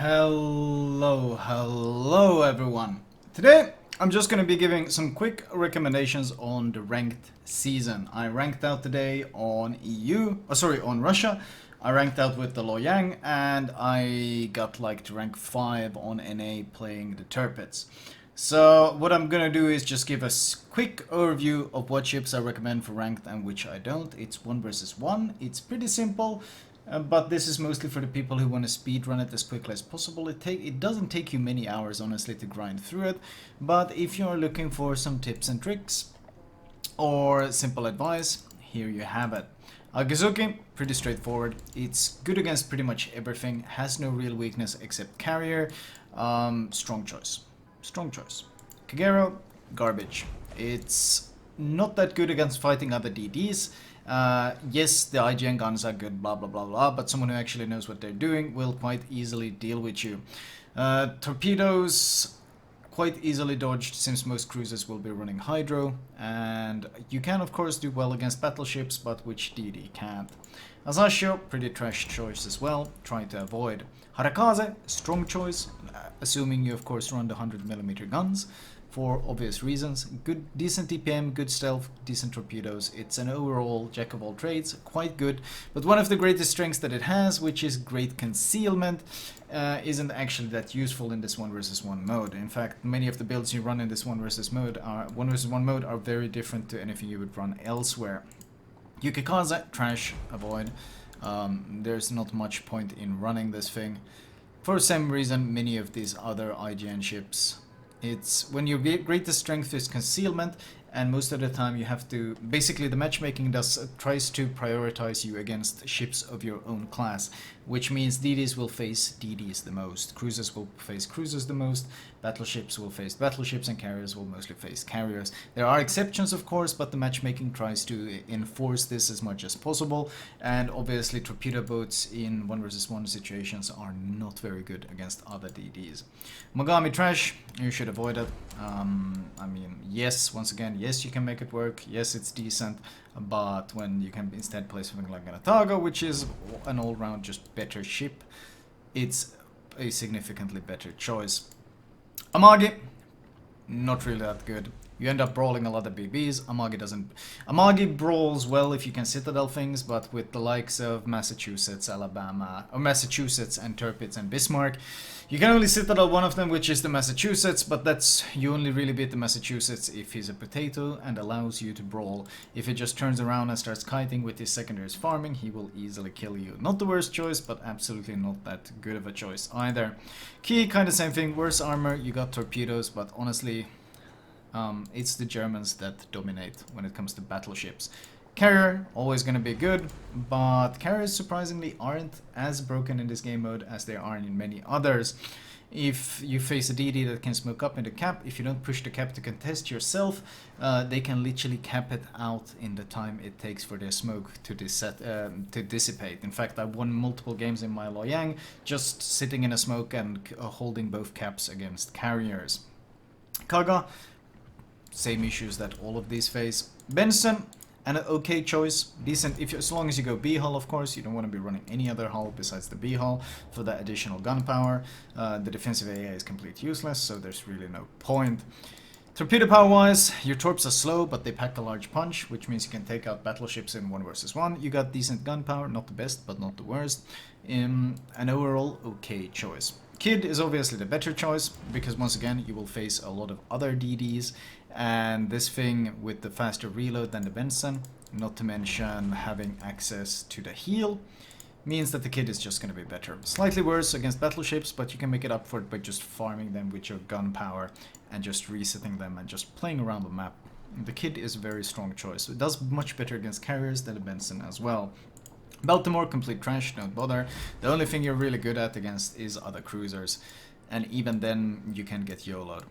Hello everyone. Today I'm just going to be giving some quick recommendations on the ranked season. I ranked out today on on Russia. I ranked out with the Loyang and I got like to rank 5 on NA playing the Tirpitz. So what I'm gonna do is just give a quick overview of what ships I recommend for ranked and which I don't. It's 1 versus 1. It's pretty simple. But this is mostly for the people who want to speedrun it as quickly as possible. It doesn't take you many hours, honestly, to grind through it. But if you're looking for some tips and tricks or simple advice, here you have it. Agizuki, pretty straightforward. It's good against pretty much everything. Has no real weakness except carrier. Strong choice. Strong choice. Kagero, garbage. It's not that good against fighting other DDs. Yes, the IGN guns are good, blah blah blah blah, but someone who actually knows what they're doing will quite easily deal with you. Torpedoes, quite easily dodged since most cruisers will be running hydro, and you can of course do well against battleships, but which DD can't. Asashio, pretty trash choice as well, trying to avoid. Harakaze, strong choice, assuming you of course run the 100mm guns. For obvious reasons. Good, decent DPM, good stealth, decent torpedoes. It's an overall jack of all trades, quite good. But one of the greatest strengths that it has, which is great concealment, isn't actually that useful in this 1 versus 1 mode. In fact, many of the builds you run in this 1 versus 1 mode are very different to anything you would run elsewhere. Yukikaze, trash, avoid. There's not much point in running this thing. For the same reason, many of these other IGN ships. It's when your greatest strength is concealment, and most of the time you have to... Basically, the matchmaking tries to prioritize you against ships of your own class, which means DDs will face DDs the most, cruisers will face cruisers the most, battleships will face battleships, and carriers will mostly face carriers. There are exceptions, of course, but the matchmaking tries to enforce this as much as possible, and obviously torpedo boats in 1 versus 1 situations are not very good against other DDs. Mogami trash, you should avoid it. I mean, yes, once again, yes, you can make it work, yes, it's decent, but when you can instead play something like an Atago, which is an all-round just better ship, it's a significantly better choice. Amagi, not really that good. You end up brawling a lot of BBs. Amagi doesn't... Amagi brawls well if you can Citadel things, but with the likes of Massachusetts, Alabama, or Massachusetts and Tirpitz and Bismarck, you can only Citadel one of them, which is the Massachusetts, but that's... You only really beat the Massachusetts if he's a potato and allows you to brawl. If he just turns around and starts kiting with his secondaries farming, he will easily kill you. Not the worst choice, but absolutely not that good of a choice either. Key, kind of same thing. Worse armor, you got torpedoes, but honestly... it's the Germans that dominate when it comes to battleships. Carrier, always going to be good, but carriers surprisingly aren't as broken in this game mode as they are in many others. If you face a DD that can smoke up into cap, if you don't push the cap to contest yourself, they can literally cap it out in the time it takes for their smoke to dissipate. In fact, I won multiple games in my Loyang just sitting in a smoke and holding both caps against carriers. Kaga, same issues that all of these face. Benson, an okay choice, decent as long as you go B hull, of course. You don't want to be running any other hull besides the B hull for that additional gunpowder. The defensive AA is completely useless, so there's really no point. Torpedo power wise, your torps are slow, but they pack a large punch, which means you can take out battleships in 1 versus 1. You got decent gunpowder, not the best, but not the worst. An overall okay choice. Kid is obviously the better choice, because once again you will face a lot of other DDs, and this thing with the faster reload than the Benson, not to mention having access to the heal, means that the Kid is just going to be better. Slightly worse against battleships, but you can make it up for it by just farming them with your gun power and just resetting them and just playing around the map. The Kid is a very strong choice. It does much better against carriers than the Benson as well. Baltimore, complete trash, don't bother. The only thing you're really good at against is other cruisers, and even then you can get YOLO'd.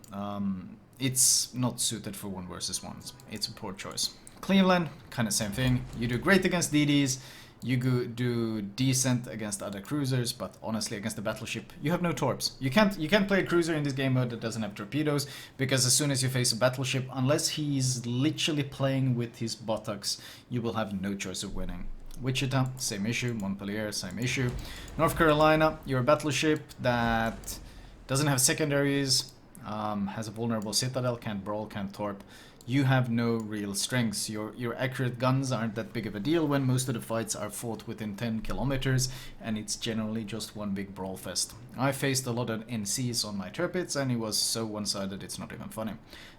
It's not suited for 1 versus 1s. It's a poor choice. Cleveland, kind of same thing. You do great against DDs, you do decent against other cruisers, but honestly against the battleship you have no torps. You can't play a cruiser in this game mode that doesn't have torpedoes, because as soon as you face a battleship, unless he's literally playing with his buttocks, you will have no choice of winning. Wichita, same issue. Montpelier, same issue. North Carolina, you're a battleship that doesn't have secondaries, has a vulnerable citadel, can't brawl, can't torp. You have no real strengths. Your accurate guns aren't that big of a deal when most of the fights are fought within 10 kilometers, and it's generally just one big brawl fest. I faced a lot of NCs on my Tirpitz, and it was so one-sided it's not even funny.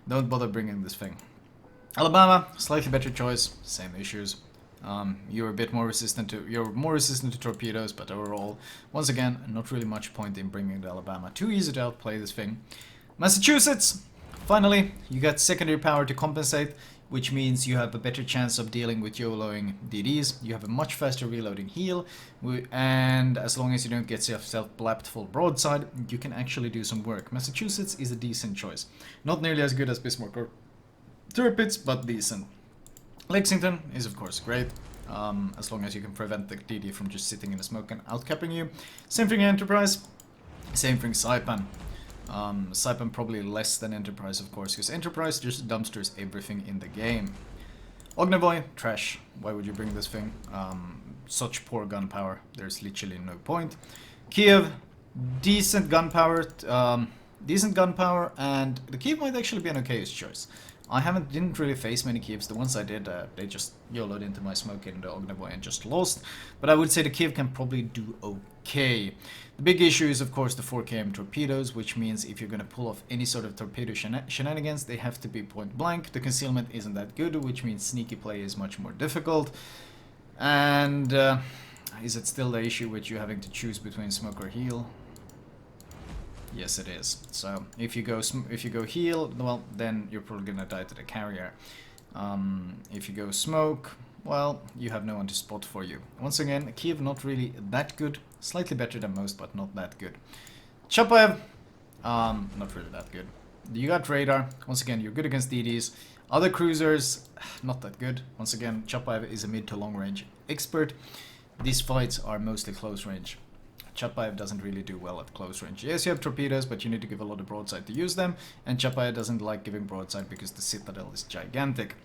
Don't bother bringing this thing. Alabama, slightly better choice, same issues. You're more resistant to torpedoes, but overall, once again, not really much point in bringing the Alabama. Too easy to outplay this thing. Massachusetts, finally, you got secondary power to compensate, which means you have a better chance of dealing with YOLOing DDs. You have a much faster reloading heal, and as long as you don't get yourself blapped full broadside, you can actually do some work. Massachusetts is a decent choice. Not nearly as good as Bismarck or Tirpitz, but decent. Lexington is of course great, as long as you can prevent the DD from just sitting in the smoke and outcapping you. Same thing Enterprise, same thing Saipan. Saipan probably less than Enterprise, of course, because Enterprise just dumpsters everything in the game. Ognavoy, trash. Why would you bring this thing? Such poor gunpower. There's literally no point. Kiev, decent gunpower, and the Kiev might actually be an okay choice. I didn't really face many Kievs. The ones I did, they just YOLO'd into my smoke in the Ognavoy and just lost. But I would say the Kiev can probably do okay. The big issue is, of course, the 4 km torpedoes, which means if you're going to pull off any sort of torpedo shenanigans, they have to be point blank. The concealment isn't that good, which means sneaky play is much more difficult. And is it still the issue with you having to choose between smoke or heal? Yes, it is. So if you go heal, well, then you're probably gonna die to the carrier. If you go smoke, well, you have no one to spot for you. Once again, Kiev not really that good. Slightly better than most, but not that good. Chapaev, not really that good. You got radar. Once again, you're good against DDs. Other cruisers, not that good. Once again, Chapaev is a mid to long range expert. These fights are mostly close range. Chapaev doesn't really do well at close range. Yes, you have torpedoes, but you need to give a lot of broadside to use them, and Chapaev doesn't like giving broadside because the citadel is gigantic.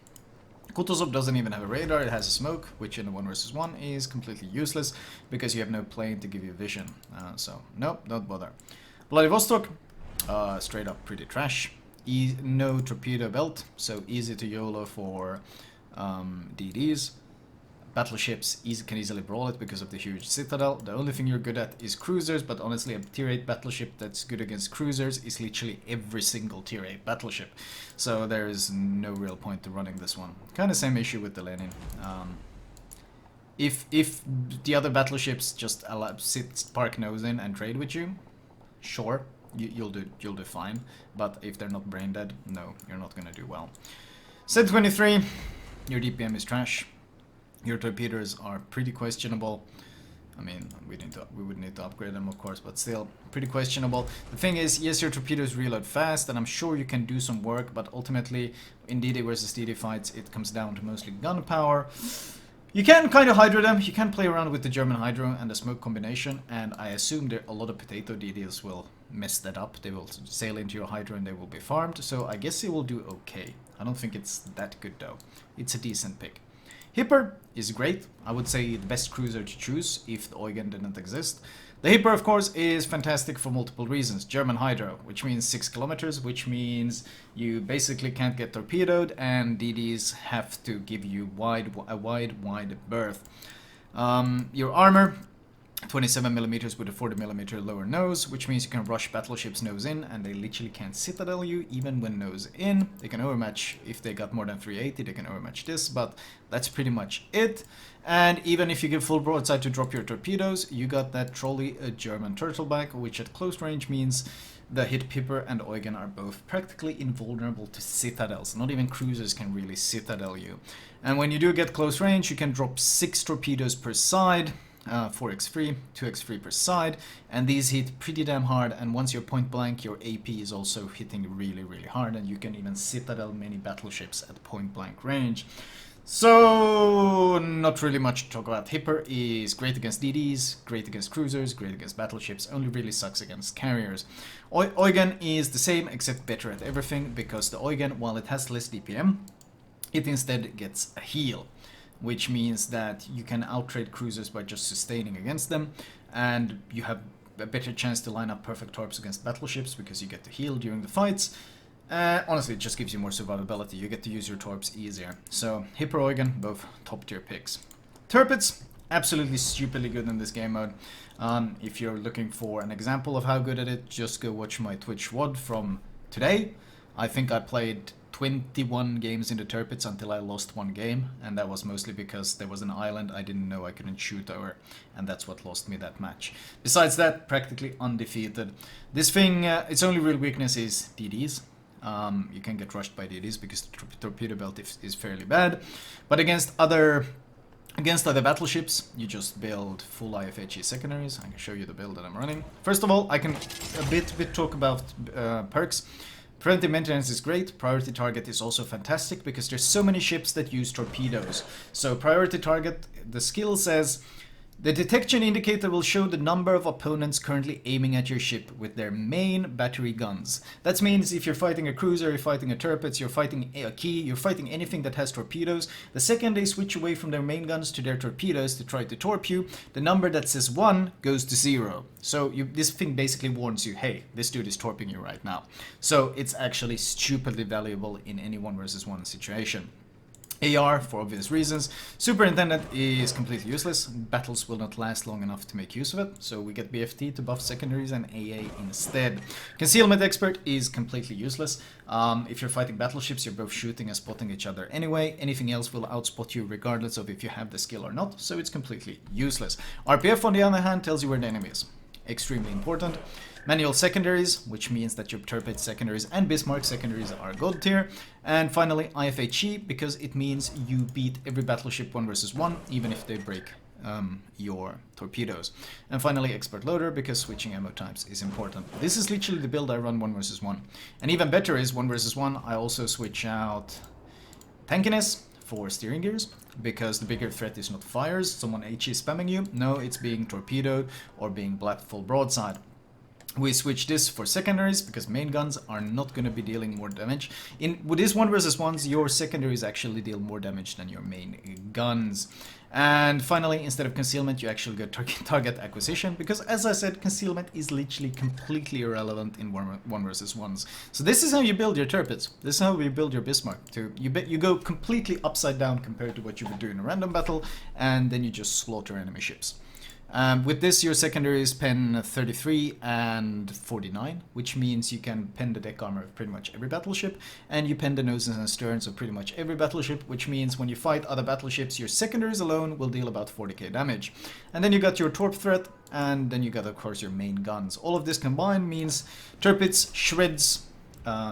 Kutuzov doesn't even have a radar, it has a smoke, which in a 1 versus 1 is completely useless because you have no plane to give you vision. So, nope, don't bother. Vladivostok, straight up pretty trash. No torpedo belt, so easy to YOLO for DDs. Battleships can easily brawl it because of the huge citadel. The only thing you're good at is cruisers, but honestly a tier 8 battleship that's good against cruisers is literally every single tier 8 battleship. So there is no real point to running this one. Kind of same issue with the Lenin. If the other battleships just park nose in and trade with you, sure, you'll do fine. But if they're not brain dead, no, you're not gonna do well. Set 23, your DPM is trash. Your torpedoes are pretty questionable. I mean, we would need to upgrade them, of course, but still pretty questionable. The thing is, yes, your torpedoes reload fast, and I'm sure you can do some work, but ultimately, in DD versus DD fights, it comes down to mostly gunpowder. You can kind of hydro them. You can play around with the German hydro and the smoke combination, and I assume a lot of potato DDs will mess that up. They will sail into your hydro and they will be farmed, so I guess it will do okay. I don't think it's that good, though. It's a decent pick. Hipper is great. I would say the best cruiser to choose if the Eugen didn't exist. The Hipper, of course, is fantastic for multiple reasons. German hydro, which means 6 kilometers, which means you basically can't get torpedoed, and DDs have to give you a wide berth. Your armor, 27mm with a 40mm lower nose, which means you can rush battleships nose in, and they literally can't citadel you even when nose in. They can overmatch if they got more than 380, they can overmatch this, but that's pretty much it. And even if you give full broadside to drop your torpedoes, you got that trolley German turtleback, which at close range means the Hit Pipper and Eugen are both practically invulnerable to citadels. Not even cruisers can really citadel you. And when you do get close range, you can drop 6 torpedoes per side. 4x free, 2x free per side, and these hit pretty damn hard, and once you're point blank, your AP is also hitting really hard, and you can even citadel many battleships at point blank range. So, not really much to talk about. Hipper is great against DDs, great against cruisers, great against battleships, only really sucks against carriers. Eugen is the same, except better at everything, because the Eugen, while it has less DPM, it instead gets a heal. which means that you can outtrade cruisers by just sustaining against them, and you have a better chance to line up perfect torps against battleships because you get to heal during the fights. Honestly, it just gives you more survivability. You get to use your torps easier. So, Hippo Eugen, both top tier picks. Tirpitz, absolutely stupidly good in this game mode. If you're looking for an example of how good at it, just go watch my Twitch VOD from today. I think I played 21 games in the Tirpitz until I lost one game, and that was mostly because there was an island I didn't know I couldn't shoot over, and that's what lost me that match. Besides that, practically undefeated. This thing, its only real weakness is DDs. You can get rushed by DDs because the torpedo belt is fairly bad, but against other battleships, you just build full IFHE secondaries. I can show you the build that I'm running. First of all, I can a bit talk about perks. Preventive maintenance is great. Priority target is also fantastic because there's so many ships that use torpedoes. So priority target, the skill says, the detection indicator will show the number of opponents currently aiming at your ship with their main battery guns. That means if you're fighting a cruiser, you're fighting a Tirpitz, you're fighting a key, you're fighting anything that has torpedoes, the second they switch away from their main guns to their torpedoes to try to torp you, the number that says 1 goes to 0. So this thing basically warns you, hey, this dude is torping you right now. So it's actually stupidly valuable in any 1 versus 1 situation. AR, for obvious reasons. Superintendent is completely useless. Battles will not last long enough to make use of it, so we get BFT to buff secondaries and AA instead. Concealment Expert is completely useless. If you're fighting battleships, you're both shooting and spotting each other anyway. Anything else will outspot you regardless of if you have the skill or not, so it's completely useless. RPF, on the other hand, tells you where the enemy is. Extremely important. Manual secondaries, which means that your Tirpitz secondaries and Bismarck secondaries are god tier. And finally, IFHE, because it means you beat every battleship 1 versus 1, even if they break your torpedoes. And finally, Expert Loader, because switching ammo types is important. This is literally the build I run 1 versus 1. And even better is 1 versus 1, I also switch out tankiness for steering gears, because the bigger threat is not fires, someone HE spamming you. No, it's being torpedoed or being black full broadside. We switch this for secondaries because main guns are not going to be dealing more damage. With this 1 versus 1s, your secondaries actually deal more damage than your main guns. And finally, instead of concealment, you actually get target acquisition, because as I said, concealment is literally completely irrelevant in 1 versus 1s. So this is how you build your Tirpitz. This is how you build your Bismarck. You go completely upside down compared to what you would do in a random battle, and then you just slaughter enemy ships. With this, your secondaries pen 33 and 49, which means you can pen the deck armor of pretty much every battleship, and you pen the noses and sterns of pretty much every battleship, which means when you fight other battleships, your secondaries alone will deal about 40k damage. And then you got your torp threat, and then you got, of course, your main guns. All of this combined means Tirpitz shreds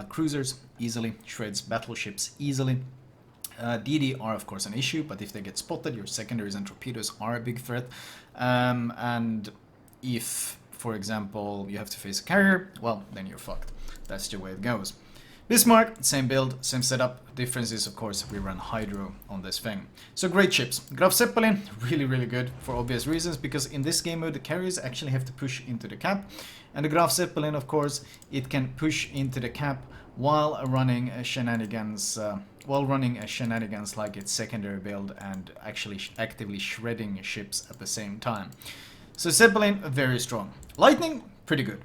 cruisers easily, shreds battleships easily. DD are of course an issue, but if they get spotted, your secondaries and torpedoes are a big threat. And if, for example, you have to face a carrier, well, then you're fucked. That's the way it goes. Bismarck, same build, same setup. Difference is, of course, we run Hydro on this thing. So great ships. Graf Zeppelin, really, really good for obvious reasons, because in this game mode, the carriers actually have to push into the cap. And the Graf Zeppelin, of course, it can push into the cap while running a shenanigans like its secondary build and actually actively shredding ships at the same time. So Zeppelin, very strong. Lightning, pretty good.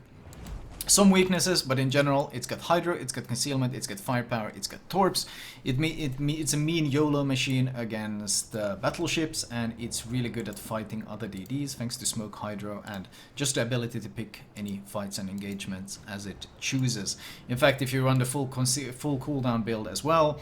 Some weaknesses, but in general, it's got Hydro, it's got Concealment, it's got Firepower, it's got Torps. It's a mean YOLO machine against battleships, and it's really good at fighting other DDs thanks to Smoke, Hydro, and just the ability to pick any fights and engagements as it chooses. In fact, if you run the full cooldown build as well,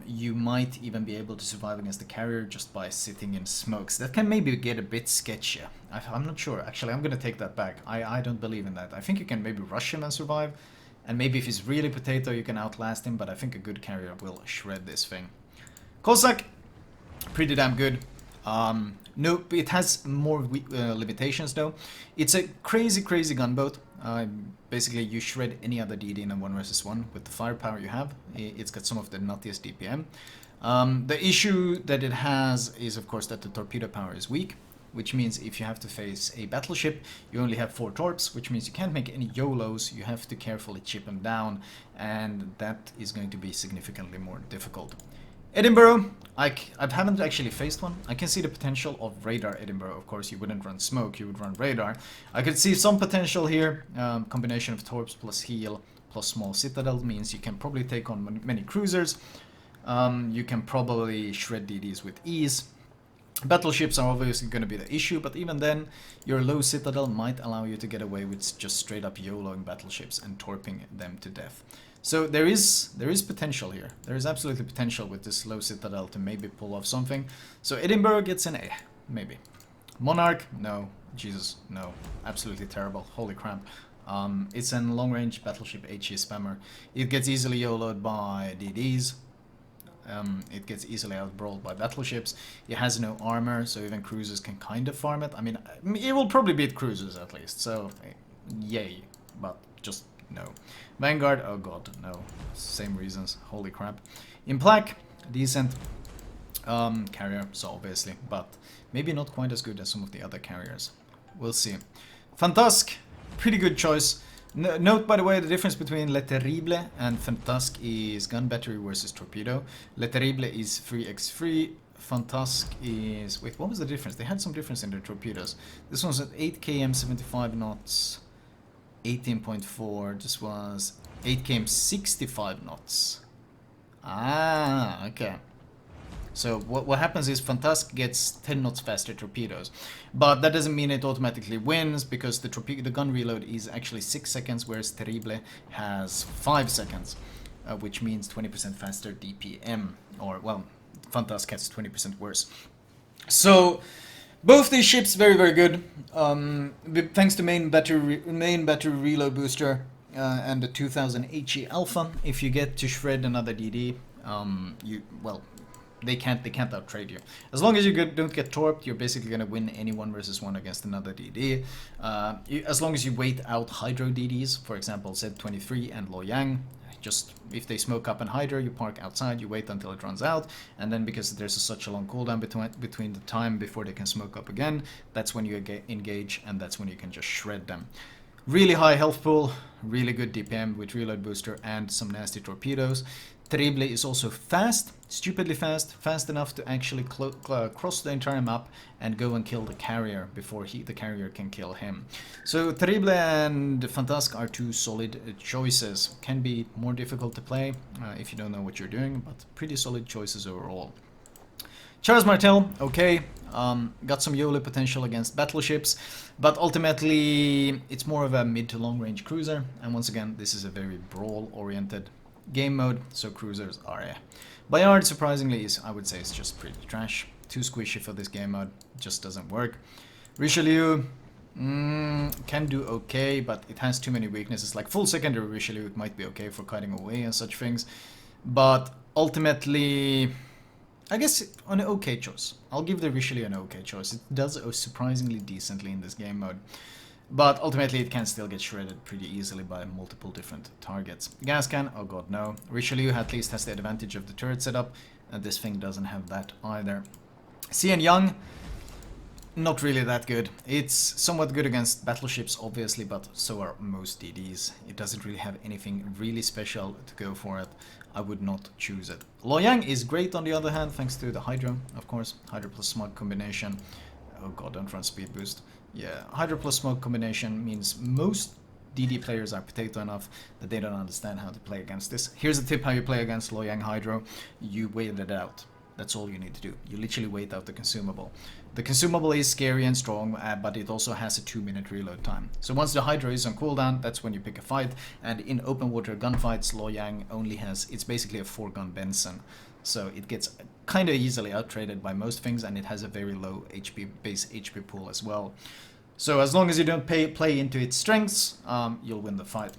you might even be able to survive against the carrier just by sitting in smokes. That can maybe get a bit sketchy. I'm not sure. Actually, I'm going to take that back. I don't believe in that. I think you can maybe rush him and survive. And maybe if he's really potato, you can outlast him. But I think a good carrier will shred this thing. Cossack, pretty damn good. No, it has more limitations though. It's a crazy gunboat. Basically, you shred any other DD in a 1 versus 1 with the firepower you have. It's got some of the nuttiest DPM. The issue that it has is, of course, that the torpedo power is weak, which means if you have to face a battleship, you only have 4 torps, which means you can't make any YOLOs. You have to carefully chip them down, and that is going to be significantly more difficult. Edinburgh, I haven't actually faced one. I can see the potential of radar Edinburgh. Of course, you wouldn't run smoke, you would run radar. I could see some potential here. Combination of torps plus heal plus small citadel means you can probably take on many cruisers. You can probably shred DDs with ease. Battleships are obviously going to be the issue, but even then, your low citadel might allow you to get away with just straight up YOLOing battleships and torping them to death. So there is potential here. There is absolutely potential with this low citadel to maybe pull off something. So Edinburgh gets an A, maybe. Monarch, no. Jesus, no. Absolutely terrible. Holy crap. It's a long-range battleship HE spammer. It gets easily YOLO'd by DDs. It gets easily outbrawled by battleships. It has no armor, so even cruisers can kind of farm it. I mean, it will probably beat cruisers at least, so yay, but just no. Vanguard, oh god, no. Same reasons, holy crap. Implac, decent carrier, so obviously, but maybe not quite as good as some of the other carriers. We'll see. Fantasque, pretty good choice. Note, by the way, the difference between Le Terrible and Fantasque is gun battery versus torpedo. Le Terrible is 3x3. Fantasque is... Wait, what was the difference? They had some difference in their torpedoes. This one's at 8 km, 75 knots, 18.4. This was 8 km, 65 knots. Ah, okay. So what happens is Fantasque gets 10 knots faster torpedoes, but that doesn't mean it automatically wins, because the gun reload is actually 6 seconds, whereas Terrible has 5 seconds, which means 20% faster DPM, or well, Fantasque has 20% worse. So both these ships very good. Thanks to main battery reload booster and the 2000 HE Alpha. If you get to shred another DD, They can't outtrade you. As long as you don't get torped, you're basically going to win any 1v1 against another DD. As long as you wait out Hydro DDs, for example, Z23 and Loyang, just if they smoke up an Hydro, you park outside, you wait until it runs out, and then because there's such a long cooldown between the time before they can smoke up again, that's when you engage, and that's when you can just shred them. Really high health pool, really good DPM with reload booster and some nasty torpedoes. Terrible is also fast, stupidly fast enough to actually cross the entire map and go and kill the carrier before the carrier can kill him. So Terrible and Fantasque are two solid choices. Can be more difficult to play if you don't know what you're doing, but pretty solid choices overall. Charles Martel, okay, got some YOLO potential against battleships, but ultimately it's more of a mid to long range cruiser, and once again this is a very brawl oriented game mode, so cruisers are Bayard, surprisingly, I would say, is just pretty trash. Too squishy for this game mode, just doesn't work. Richelieu can do okay, but it has too many weaknesses. Like full secondary Richelieu, it might be okay for cutting away and such things, but ultimately, I guess an okay choice. I'll give the Richelieu an okay choice. It does surprisingly decently in this game mode. But ultimately it can still get shredded pretty easily by multiple different targets. Gas can, oh god no. Richelieu at least has the advantage of the turret setup, and this thing doesn't have that either. CN Young, not really that good. It's somewhat good against battleships obviously, but so are most DDs. It doesn't really have anything really special to go for it. I would not choose it. Loyang is great on the other hand, thanks to the Hydro, of course. Hydro plus Smog combination. Oh god, don't run speed boost. Yeah, Hydro plus Smoke combination means most DD players are potato enough that they don't understand how to play against this. Here's a tip how you play against Loyang Hydro. You wait it out. That's all you need to do. You literally wait out the consumable. The consumable is scary and strong, but it also has a 2-minute reload time. So once the Hydro is on cooldown, that's when you pick a fight. And in open water gunfights, Loyang only has, it's basically a 4-gun Benson. So it gets kind of easily outtraded by most things, and it has a very low base HP pool as well. So as long as you don't play into its strengths, you'll win the fight.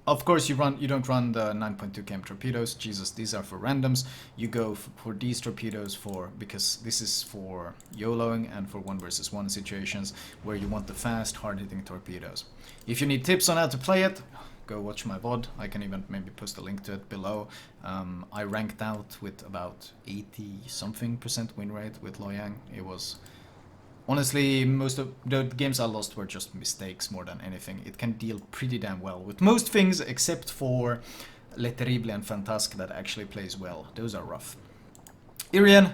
Of course, you don't run the 9.2 km torpedoes. Jesus, these are for randoms. You go for these torpedoes because this is for YOLOing and for 1v1 situations where you want the fast, hard-hitting torpedoes. If you need tips on how to play it, go watch my VOD. I can even maybe post a link to it below. I ranked out with about 80-something% win rate with Loyang. It was... Honestly, most of the games I lost were just mistakes more than anything. It can deal pretty damn well with most things except for Le Terrible and Fantasque that actually plays well. Those are rough. Irian?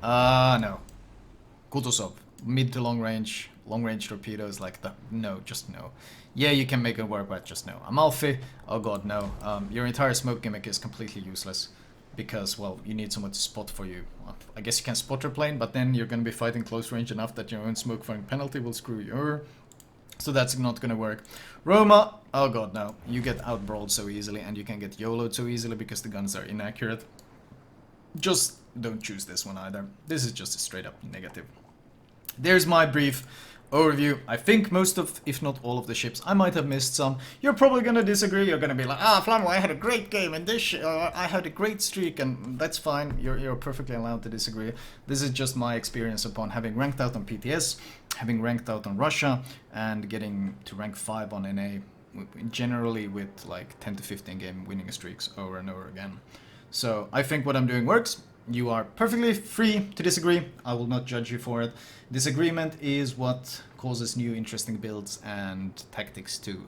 No. Kutuzov. Mid to long range torpedoes like that. No, just no. Yeah, you can make it work, but just no. Amalfi? Oh god, no. Your entire smoke gimmick is completely useless. Because, well, you need someone to spot for you. I guess you can spot your plane, but then you're gonna be fighting close range enough that your own smoke firing penalty will screw you over. So that's not gonna work. Roma? Oh god, no. You get outbrawled so easily, and you can get YOLO'd so easily because the guns are inaccurate. Just don't choose this one either. This is just a straight up negative. There's my brief overview. I think most of, if not all of the ships, I might have missed some. You're probably gonna disagree. You're gonna be like, Flamu, I had a great game in this I had a great streak, and that's fine. You're perfectly allowed to disagree. This is just my experience upon having ranked out on PTS, having ranked out on Russia, and getting to rank 5 on NA, generally with like 10 to 15 game winning streaks over and over again. So I think what I'm doing works. You are perfectly free to disagree. I will not judge you for it. Disagreement is what causes new interesting builds and tactics to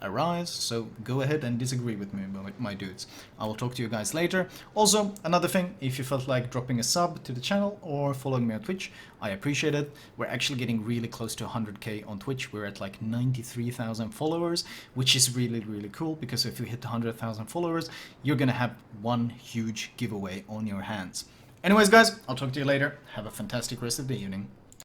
arise. So go ahead and disagree with me, my dudes. I will talk to you guys later. Also, another thing, if you felt like dropping a sub to the channel or following me on Twitch, I appreciate it. We're actually getting really close to 100k on Twitch. We're at like 93,000 followers, which is really, really cool, because if you hit 100,000 followers, you're gonna have one huge giveaway on your hands. Anyways, guys, I'll talk to you later. Have a fantastic rest of the evening.